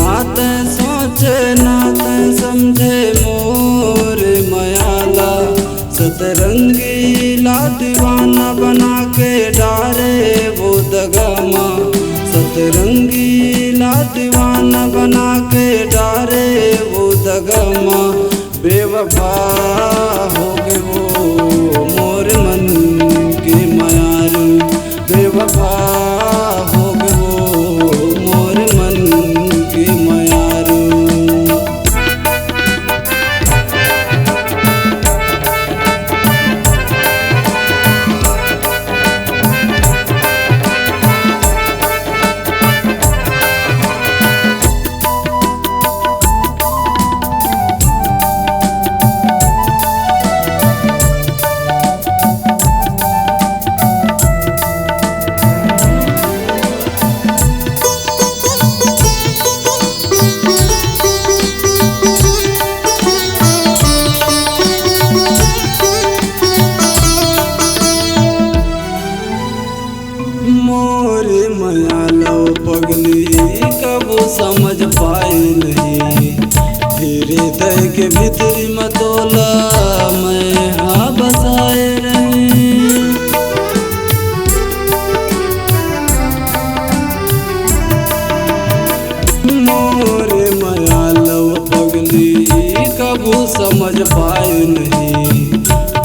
नाते सोचे नाते समझे मोर मयाला, सतरंगीला दीवाना बना के डारे वो दगामा, सतरंगीला दीवाना बना के डारे वो दगामा। बेवफा हो गए वो मोर मन की मयारू, बेवफा हो गए वो मोर मन की मयारू। मोर मयालो पगली कब समझ पाए नहीं, हृदय के भीतरी मतोला मैं हाँ बसाए रही। मोर मयालो पगली कब समझ पाए नहीं,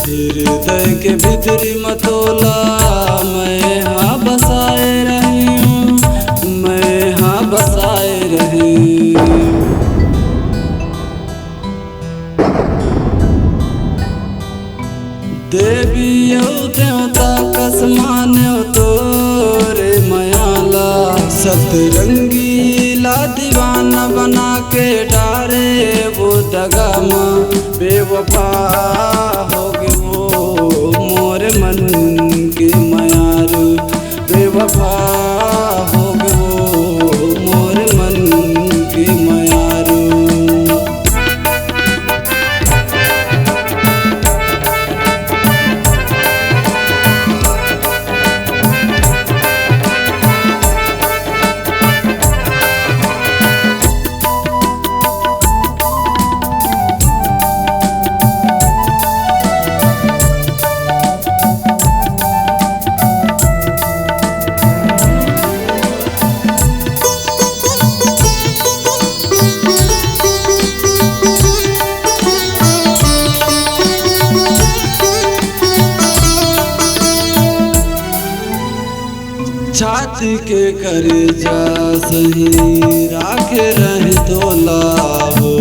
हृदय के भीतरी मतोला मैं हाँ बसाए रही हूँ, मैं हाँ बसाए रही। देवी देवता कसमान्यो तोरे मयाला, सतरंगीला दीवाना बना के डारे वो दगामा। बेवफा हो गए वो मोर मन की मयारू, बेवफा हो गए वो मोर मन की मयारू। छाती के करे जा सही राखे रही तो लाभो,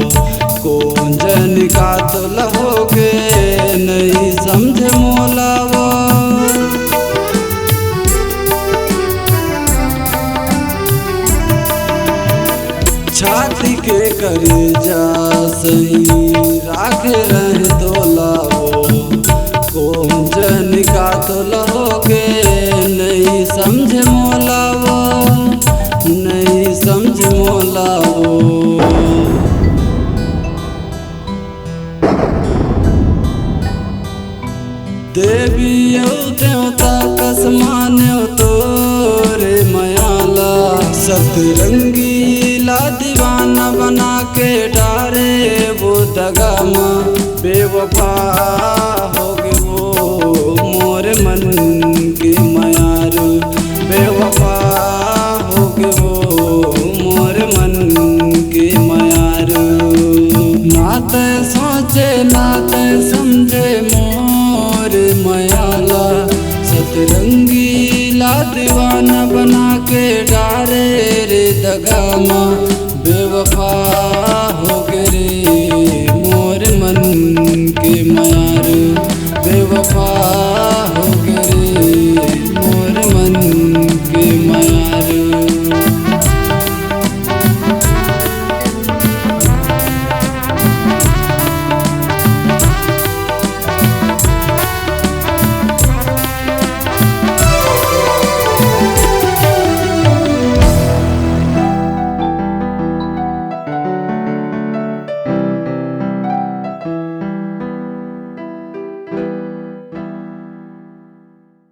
कौन जन का तो लहोगे नहीं समझे मोलावो। छाती के करे जा सही राखे रही तो लाभो, कौन जन का तो लहोगे नहीं समझे मोलावो, नहीं समझे मोलावो। देवी देवता कसमान्यो तोरे मयाला, सतरंगीला दीवाना बना के डारे वो दगामा। बेवफा हो गए वो मोर मन की मयारू, बेवफा हो गए वो मोर मन की मयारू। नाते सोचे नाते समझे मोर मयाला, सतरंगीला दीवाना बना के डारे रे दगामा।